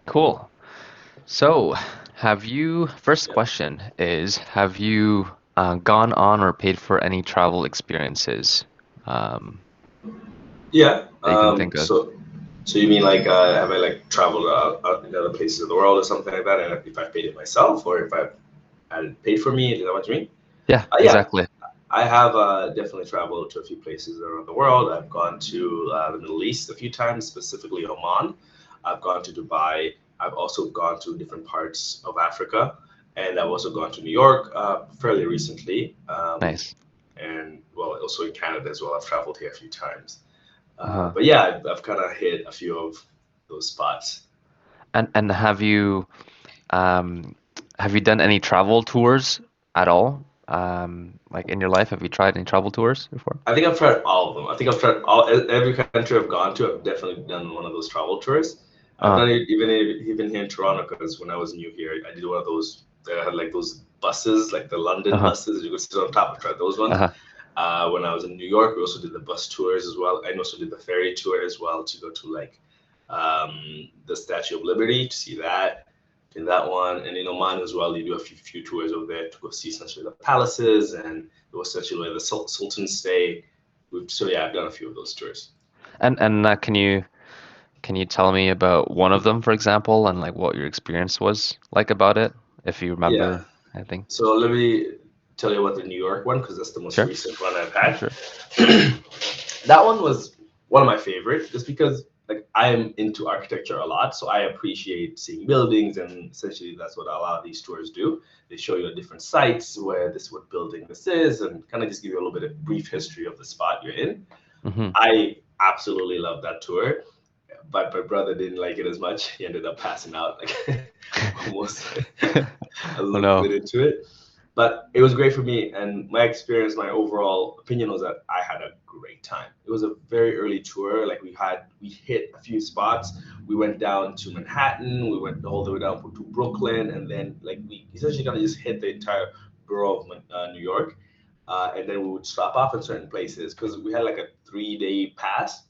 Cool. So, first Yeah. question is, have you gone on or paid for any travel experiences um, Yeah. that you can think of? So you mean like have I like traveled in other places of the world or something like that? And if I paid it myself or if I had it paid for me, is that what you mean? Yeah, Yeah. exactly. I have definitely traveled to a few places around the world. I've gone to the Middle East a few times, specifically Oman. I've gone to Dubai. I've also gone to different parts of Africa, and I've also gone to New York fairly recently. Nice. And well, also in Canada as well. I've traveled here a few times. Uh-huh. But yeah, I've kind of hit a few of those spots. And um, have you done any travel tours at all? Like in your life, have you tried any travel tours before? I think I've tried all of them. I think I've tried every country I've gone to. I've definitely done one of those travel tours. I've Uh, done it even here in Toronto because when I was new here, I did one of those that had like those buses, like the London uh-huh. buses. You could sit on top. I tried those ones. Uh-huh. When I was in New York, we also did the bus tours as well. I also did the ferry tour as well to go to like the Statue of Liberty to see that. In that one, and in Oman as well, you do a few tours over there to go see essentially the palaces and it was essentially where the Sultan stay. So yeah, I've done a few of those tours. And can you tell me about one of them, for example, and like what your experience was like about it, if you Yeah. remember anything? So let me tell you about the New York one because that's the most Sure. recent one I've Yeah, had. sure. That one was one of my favorite just because like I am into architecture a lot, so I appreciate seeing buildings and essentially that's what a lot of these tours do. They show you different sites where this what building this is and kind of just give you a little bit of brief history of the spot you're in. Hmm. I absolutely love that tour, but my brother didn't like it as much. He ended up passing out like almost a Oh little no. bit into it. But it was great for me, and my experience, my overall opinion was that I had a great time. It was a very early tour. Like we hit a few spots. We went down to Manhattan. We went all the way down to Brooklyn, and then like we essentially kind of just hit the entire borough of New York. And then we would stop off in certain places because we had like a 3 day pass.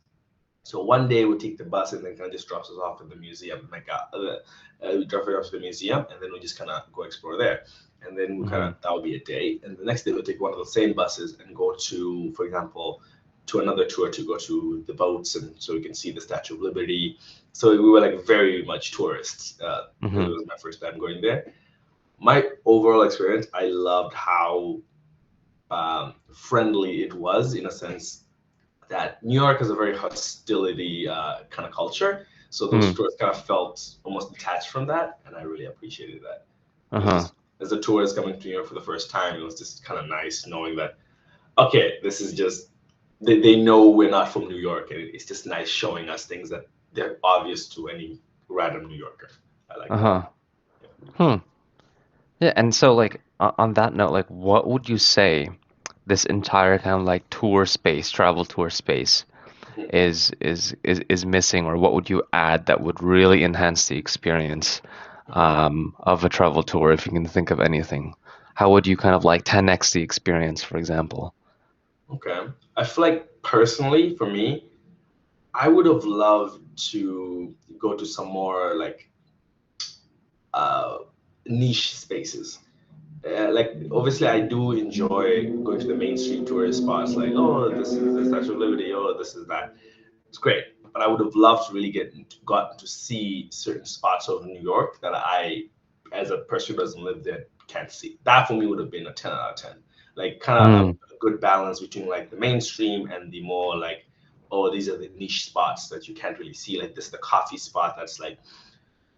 So one day we take the bus and then kind of just drops us off at the museum, like we drop it off to the museum, and then we just kind of go explore there. And then we kind Hmm. of that would be a day. And the next day we'll take one of the same buses and go to, for example, to another tour to go to the boats and so we can see the Statue of Liberty. So we were like very much tourists because it Hmm. was my first time going there. My overall experience, I loved how friendly it was in a sense that New York has a very hostility kind of culture. So those Hmm. tours kind of felt almost detached from that, and I really appreciated that. It was Uh-huh. just as a tourist coming to New York for the first time, it was just kind of nice knowing that okay, this is just they know we're not from New York, and it's just nice showing us things that they're obvious to any random New Yorker. I like that. Uh-huh. Hmm. Yeah, and so like on that note, like what would you say this entire kind of like tour space, travel tour space Yeah. is missing, or what would you add that would really enhance the experience of a travel tour, if you can think of anything? How would you kind of like 10x the experience, for example? Okay. I feel like personally, for me, I would have loved to go to some more like uh, niche spaces. Like obviously, I do enjoy going to the mainstream tourist spots. Like, oh, this is the Statue of Liberty. Oh, this is that. It's great, but I would have loved to really gotten to see certain spots of New York that I, as a person who doesn't live there, can't see. That for me would have been a 10 out of 10. Like kind of Hmm. a good balance between like the mainstream and the more like, oh, these are the niche spots that you can't really see. Like this, the coffee spot that's like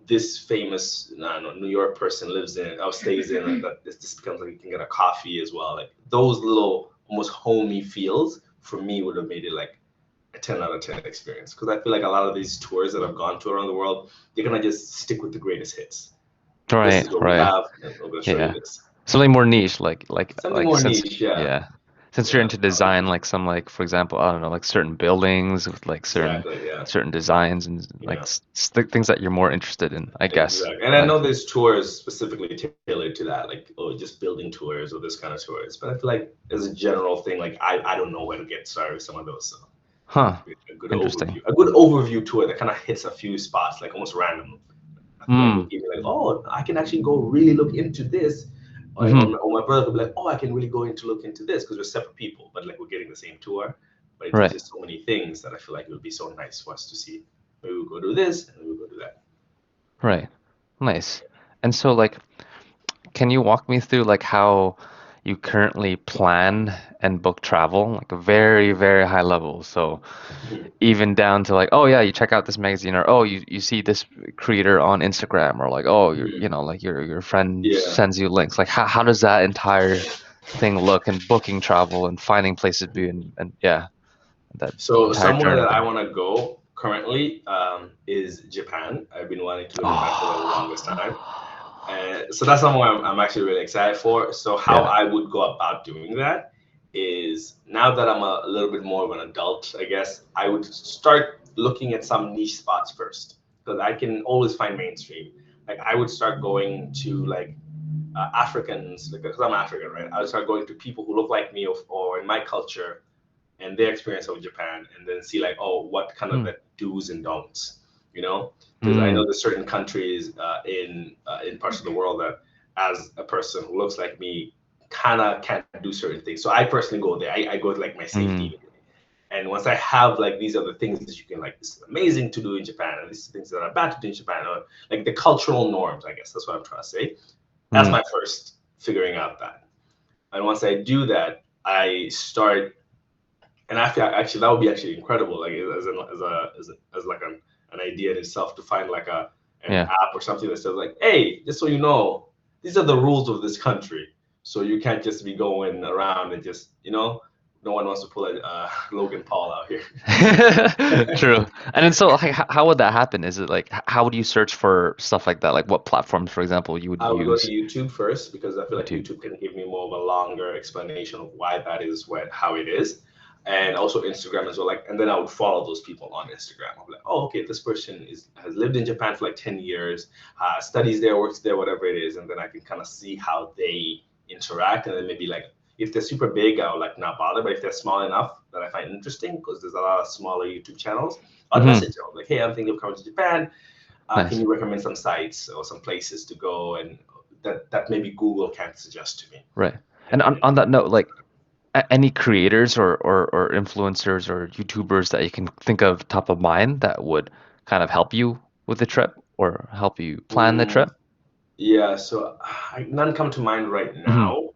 this famous I don't know, New York person lives in or stays in, and that this becomes like you can get a coffee as well. Like those little almost homey feels for me would have made it like a 10 out of 10 experience because I feel like a lot of these tours that I've gone to around the world, they're gonna just stick with the greatest hits. This Right, is what we right. have, and we're gonna show you Yeah. this. Something more niche, Something more since niche, yeah, yeah. Since you're yeah, into design, like some like for example, I don't know, like certain buildings with like exactly, yeah, certain designs and like yeah. things that you're more interested in, I guess. Exactly. And I Like, know there's tours specifically tailored to that, like, oh, just building tours or this kind of tours. But I feel like as a general thing, like I don't know where to get started with some of those. So huh, a good interesting. overview. A good overview tour that kind of hits a few spots, like almost random. I feel like it Mm. would give me like, oh, I can actually go really look into this. Hmm. Or my brother could be like, oh, I can really go into look into this because we're separate people, but like we're getting the same tour. But it Right. teaches so many things that I feel like it would be so nice for us to see. Maybe we'll go do this and maybe we'll go do that. Right. Nice. And so like, can you walk me through like how you currently plan and book travel, like a very, very high level? So Mhm. even down to like, oh yeah, you check out this magazine, or oh, you see this creator on Instagram, or like, oh, Mhm. like your friend Yeah. sends you links. Like how does that entire thing look, and booking travel and finding places to be, and yeah, that So entire somewhere journey that I there. want to go currently is Japan. I've been wanting to go to Japan for the longest time. Oh. And so that's something I'm actually really excited for. So how Yeah. I would go about doing that is now that I'm a little bit more of an adult, I guess I would start looking at some niche spots first because I can always find mainstream. Like I would start going to like Africans, because I'm African, right? I would start going to people who look like me or in my culture and their experience of Japan, and then see like, oh, what kind of Mm. the do's and don'ts, you know? Because I know Mm. there's certain countries in parts of the world that, as a person who looks like me, kind of can't do certain things. So I personally go there. I go with like my safety Mm. immediately. And once I have like these are the things that you can like, this is amazing to do in Japan, and these are things that are bad to do in Japan, or like the cultural norms, I guess that's what I'm trying to say. That's Mm. my first figuring out that. And once I do that, I start and I feel actually that would be actually incredible, like as like an idea in itself to find like an Yeah. app or something that says like, hey, just so you know, these are the rules of this country, so you can't just be going around and just no one wants to pull a Logan Paul out here. True. And then so like, how would that happen? Is it like how would you search for stuff like that? Like what platforms, for example, you would I would go to use? YouTube first because I feel like YouTube. YouTube can give me more of a longer explanation of why that is what how it is, and also Instagram as well. Like, and then I would follow those people on Instagram. I'm like, oh, okay, this person is has lived in Japan for like 10 years, studies there, works there, whatever it is, and then I can kind of see how they interact, and then maybe like if they're super big, I'll like not bother. But if they're small enough that I find interesting, because there's a lot of smaller YouTube channels, I'd Hmm. message them like, hey, I'm thinking of coming to Japan, can Nice. you recommend some sites or some places to go and that maybe Google can't suggest to me? Right. And And then on that note, like any creators or influencers or YouTubers that you can think of top of mind that would kind of help you with the trip or help you plan the mm, trip? yeah, so none come to mind right Hmm. now,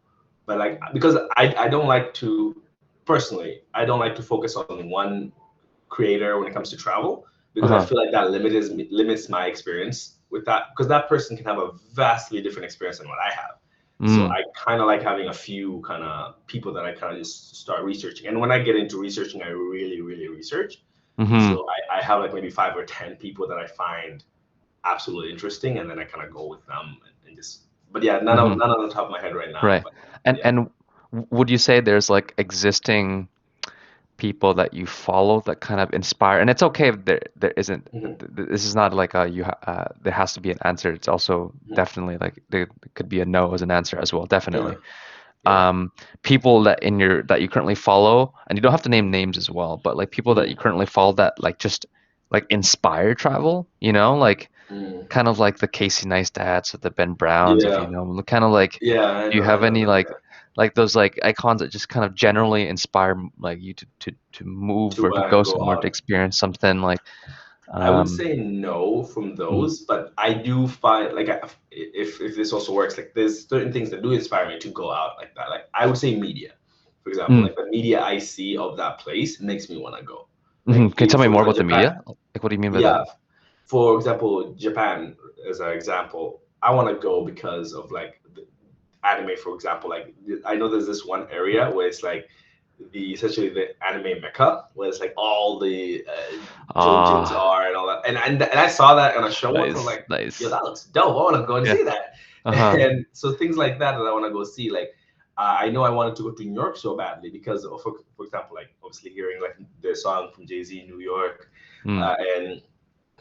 but like because I don't like to personally I don't like to focus on one creator when it comes to travel because I Uh-huh. feel like that limits my experience with that because that person can have a vastly different experience than what I have. So Mm. I kind of like having a few kind of people that I kind of just start researching. And when I get into researching, I really, really research. Hmm. So I have like maybe 5 or 10 people that I find absolutely interesting, and then I kind of go with them and just. But yeah, Hmm. none on the top of my head right now. Right. But yeah. And would you say there's like existing people that you follow that kind of inspire? And it's okay if there isn't. Mhm, This is not like a there has to be an answer. It's also mhm. definitely like there could be a no as an answer as well. Yeah, Definitely. yeah. People that you currently follow, and you don't have to name names as well, but like people that you Mhm, currently follow that like just like inspire travel, like mhm. kind of like the Casey Neistats or the Ben Browns, if you Yeah, know them. Kind of like, yeah. do you I have know any them. like those like icons that just kind of generally inspire like you to move or To to go go somewhere to out. experience something like I would um say no from mm, those, but I do find like if this also works, like there's certain things that do inspire me to go out like that. Like I would say media, for example, mm, like the media I see of that place makes me want to go. mhm. Like Can you tell me for more example, about the Japan. media? Like what do you mean by that? Yeah, for example, Japan as an example, I want to go because of like the anime, for example. Like I know there's this one area where it's like the essentially the anime mecca, where it's like all the Jojins Ah, are and all that. And I saw that on a show once. I was nice, like, yo, nice. that looks dope. I want to go and Yeah. see that. Uh-huh. And so things like that that I want to go see. Like I know I wanted to go to New York so badly because, for example, like obviously hearing like the song from Jay Z, New York, Mm, and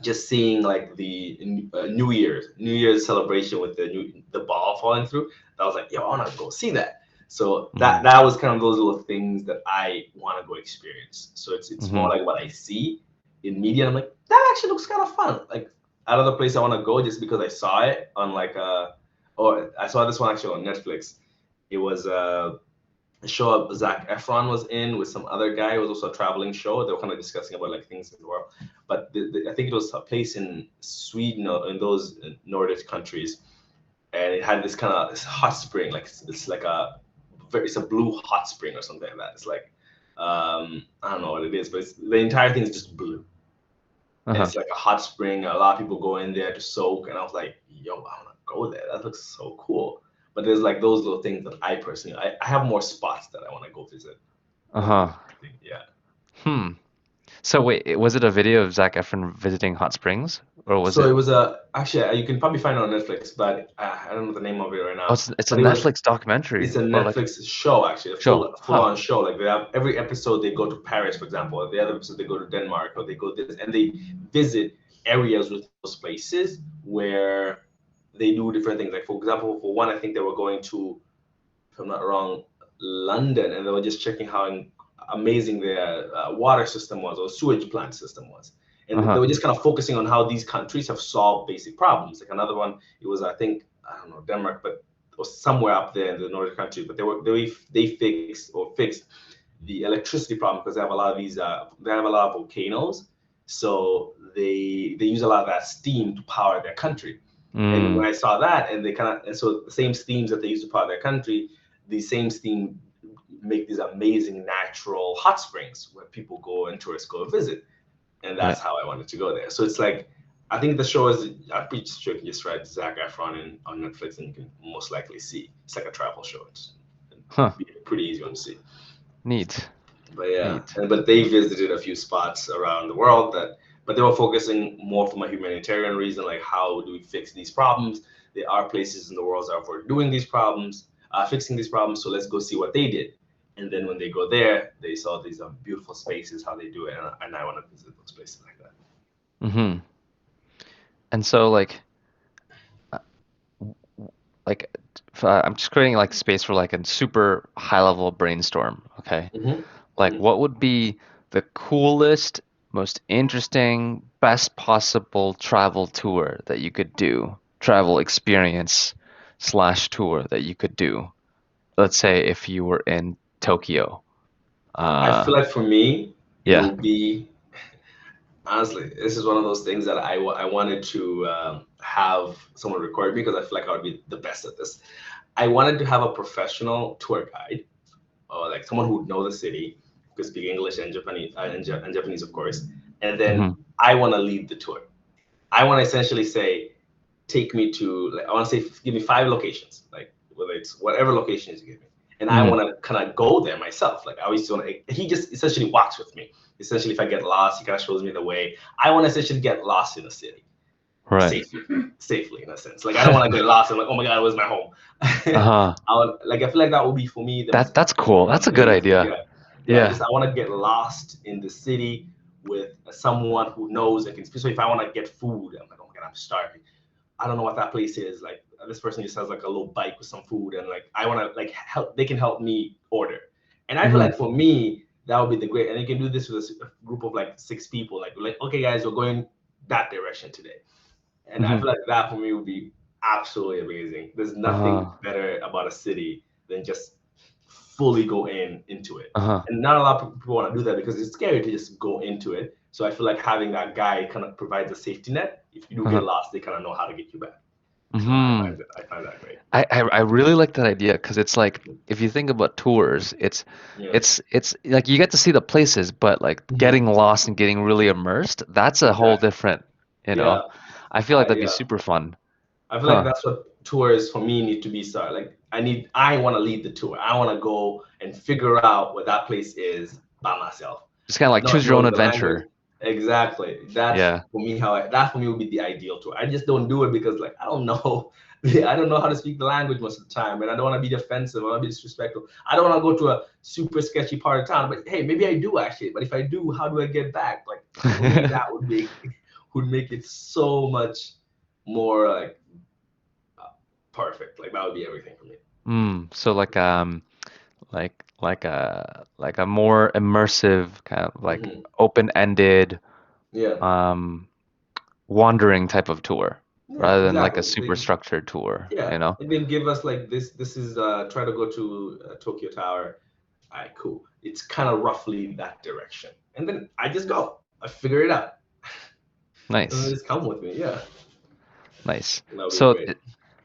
just seeing like the New Year's celebration with the ball falling through. I was like, yo, I want to go see that. So mm, that was kind of those little things that I want to go experience. So it's more mm-hmm. like what I see in media. And I'm like, that actually looks kind of fun. Like out of the place I want to go just because I saw it on like or I saw this one actually on Netflix. It was a show Zach Efron was in with some other guy. It was also a traveling show. They were kind of discussing about like things in the world. But I think it was a place in Sweden or in those Nordic countries, and it had this kind of this hot spring, like it's like it's a blue hot spring or something like that. It's like I don't know what it is, but the entire thing is just blue, and Uh-huh. it's like a hot spring. A lot of people go in there to soak, and I was like, yo, I want to go there. That looks so cool. But there's like those little things that I personally, I have more spots that I want to go visit more than Uh-huh. anything. Yeah. Hmm. So wait, was it a video of Zac Efron visiting hot springs, or was So it it? was a actually you can probably find it on Netflix, but I don't know the name of it right Oh, now. it's a But it was Netflix documentary it's a or like Netflix show actually, a show. full Huh. on show. Like they have every episode they go to Paris, for example. Or the other episode they go to Denmark, or they go this, and they visit areas with those places where they do different things. Like for example, for one, I think they were going to, if I'm not wrong, London, and they were just checking how amazing their water system was or sewage plant system was. And they Uh-huh. were just kind of focusing on how these countries have solved basic problems. Like another one, it was I think I don't know Denmark, but it was somewhere up there in the northern country. But they fixed the electricity problem because they have a lot of these they have a lot of volcanoes, so they use a lot of that steam to power their country. And Mm. when I saw that, and they kind of, and so the same steams that they use to power their country, these same steam make these amazing natural hot springs where people go and tourists go visit. And Right. that's how I wanted to go there. So it's like, I think the show is, I'm pretty sure you can just write Zac Efron on Netflix and you can most likely see. It's like a travel show. It's Huh. be a pretty easy one to see. Neat. But yeah, Neat. but they visited a few spots around the world that, but they were focusing more from a humanitarian reason, like how do we fix these problems? There are places in the world that are doing these problems, fixing these problems. So let's go see what they did. And then when they go there, they saw these beautiful spaces, how they do it, and I want to visit those places like that. Mm-hmm. And so uh, like I'm just creating like space for like a super high level brainstorm, okay? Hmm. Like Hmm. what would be the coolest, most interesting, best possible travel tour that you could do? Travel experience slash tour that you could do. Let's say if you were in Tokyo. I Uh feel like for me, it yeah. will be honestly, this is one of those things that I wanted to have someone record me because I feel like I would be the best at this. I wanted to have a professional tour guide or like someone who would know the city, could speak English and Japanese and Japanese, of course. And then Hmm. I want to lead the tour. I want to essentially say, take me to like I want to say, give me 5 locations, like whether it's whatever locations you give me, and I Hmm. want to kind of go there myself. Like I always want to. He just essentially walks with me. Essentially, if I get lost, he kind of shows me the way. I want to essentially get lost in the city Right. safely, safely in a sense. Like I don't want to get lost and like, oh my god, where's my home? Uh-huh. I feel like that would be for me the most That's cool. That's fun a good thing. idea. Yeah, yeah. Yeah. Just I want to get lost in the city with someone who knows and can. Especially if I want to get food, I'm like, oh my god, I'm starving. I don't know what that place is. Like this person just has like a little bike with some food, and like I want to like help. They can help me order, and I feel Hmm. like for me that would be the great. And you can do this with a group of like 6 people. Like okay, guys, we're going that direction today, and I Hmm. feel like that for me would be absolutely amazing. There's nothing Uh-huh. better about a city than just fully go into it. Uh-huh. And not a lot of people want to do that because it's scary to just go into it. So I feel like having that guy kind of provides a safety net. If you do get Uh-huh. lost, they kind of know how to get you back. So Hmm. I find that great. I really like that idea because it's like if you think about tours, Yeah. it's like you get to see the places, but like Hmm. getting lost and getting really immersed, that's a whole Exactly. different, you Yeah. know. I feel like that'd be Yeah. super fun. I feel like Huh. that's what tours for me need to be started. Like I want to lead the tour. I want to go and figure out what that place is by myself. Just kind of like Not choose your own knowing the language. adventure. Exactly. Yeah. That for me would be the ideal tour. I just don't do it because like I don't know. I don't know how to speak the language most of the time, and I don't want to be defensive. I don't want to be disrespectful. I don't want to go to a super sketchy part of town. But hey, maybe I do actually. But if I do, how do I get back? Like for me, that would make it so much more like perfect. Like that would be everything for me. So like a more immersive kind of like Hmm. open-ended Yeah. um wandering type of tour Yeah, rather than like a exactly. super structured tour, Yeah, you know? and then give us like this is try to go to Tokyo Tower. All right, cool. It's kind of roughly that direction. And then I just go. I figure it out. And Nice. just come with me. Yeah. Nice. That would be So great.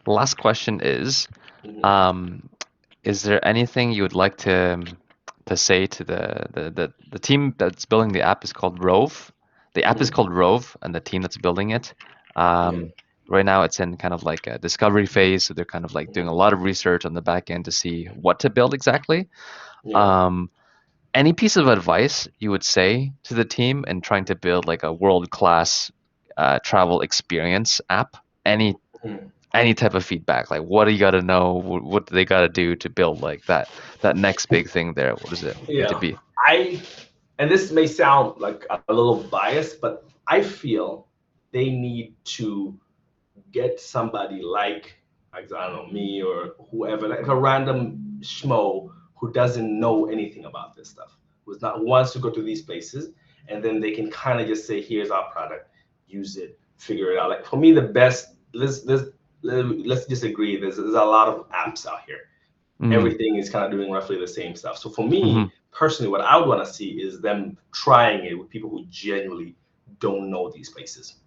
the last question Hmm. um, is there anything you would like to say to the team that's building the app is called Rove. The app is Hmm. called Rove, and the team that's building it. Yeah. Right now, it's in kind of like a discovery phase, so they're kind of like doing a Hmm. lot of research on the back end to see what to build exactly. Yeah. Um, any piece of advice you would say to the team in trying to build like a world-class travel experience app? Mhm. Any type of feedback, like what do you got to know? What do they got to do to build like that next big thing there? What does it need to Yeah. be? I and this may sound like a little biased, but I feel they need to get somebody like I don't know me or whoever, like a random schmo who doesn't know anything about this stuff, who wants to go to these places, and then they can kind of just say, "Here's our product, use it, figure it out." Like for me, the best. Let's just agree. There's a lot of apps out here. Mm, Everything is kind of doing roughly the same stuff. So for mm-hmm, me personally, what I would want to see is them trying it with people who genuinely don't know these places.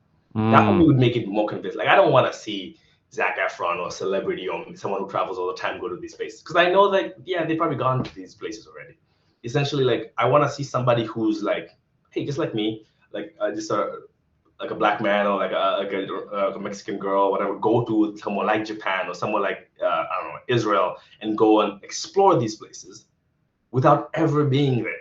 That for me mm, would make it more convincing. Like I don't want to see Zac Efron or a celebrity or someone who travels all the time go to these places because I know that yeah they've probably gone to these places already. Essentially, like I want to see somebody who's like, hey, just like me, like just a black man or like a Mexican girl, or whatever, go to somewhere like Japan or somewhere like I don't know Israel and go and explore these places without ever being there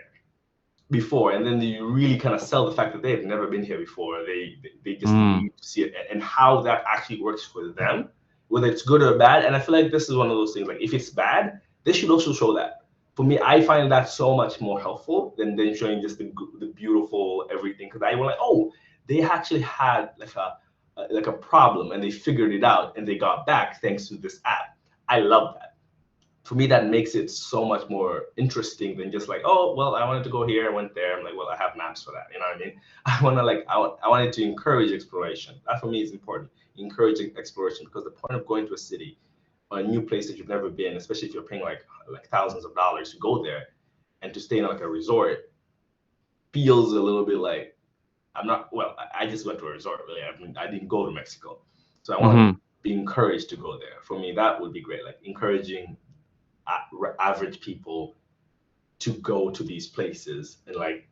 before, and then you really kind of sell the fact that they've never been here before. They just mm, need to see it and how that actually works for them, whether it's good or bad. And I feel like this is one of those things. Like if it's bad, they should also show that. For me, I find that so much more helpful than showing just the beautiful everything. Because I was like, oh, they actually had like a problem and they figured it out and they got back thanks to this app. I love that. For me, that makes it so much more interesting than just like, oh, well, I wanted to go here, I went there. I'm like, well, I have maps for that. You know what I mean? I want to like, I wanted to encourage exploration. That for me is important. Encouraging exploration because the point of going to a city or a new place that you've never been, especially if you're paying like thousands of dollars to go there and to stay in like a resort, feels a little bit like I'm not. Well, I just went to a resort really. I didn't go to Mexico, so I want to mm-hmm. be encouraged to go there. For me, that would be great. Like encouraging average people to go to these places and like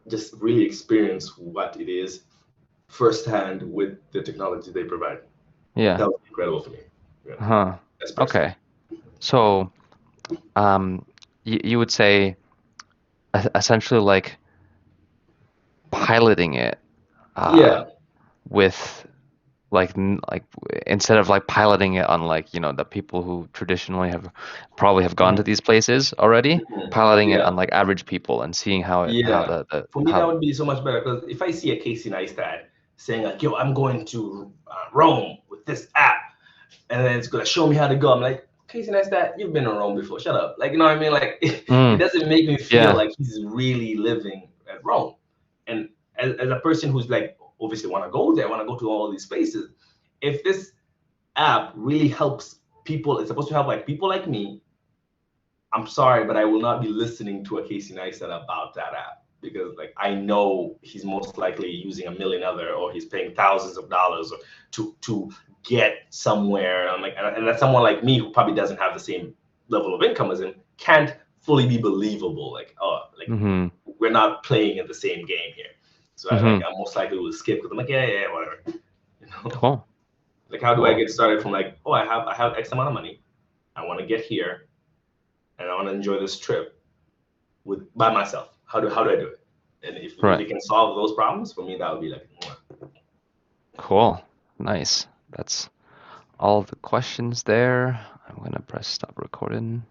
just really experience what it is firsthand with the technology they provide. Yeah. That was incredible for me. Yeah, Huh. that's personal. Okay. So, um, you would say essentially like piloting it, uh, Yeah. with like instead of like piloting it on like the people who traditionally have probably have gone to Mhm. these places already, Mhm. piloting it on Yeah. like average people and seeing how Yeah. the For me, that how would be so much better because if I see a Casey Neistat saying like, "Yo, I'm going to Rome with this app," and then it's gonna show me how to go, I'm like, Casey Neistat, you've been in Rome before. Shut up. Like, you know what I mean? Like, it mm, doesn't make me feel yeah, like he's really living at Rome. And as a person who's like, obviously want to go there, want to go to all these places, if this app really helps people, it's supposed to help like people like me. I'm sorry, but I will not be listening to a Casey Neistat about that app because like I know he's most likely using a million other or he's paying thousands of dollars to get somewhere. I'm like, and that's someone like me who probably doesn't have the same level of income as him can't fully be believable. Like, oh, like mm-hmm, we're not playing in the same game here. So mm-hmm, I most likely will skip because I'm like, yeah, yeah, yeah, whatever. You know, cool, like how do I cool, get started from like, oh, I have X amount of money, I want to get here, and I want to enjoy this trip with by myself. How do I do it? And if right, it can solve those problems for me, that would be like cool, nice. That's all the questions there. I'm gonna press stop recording.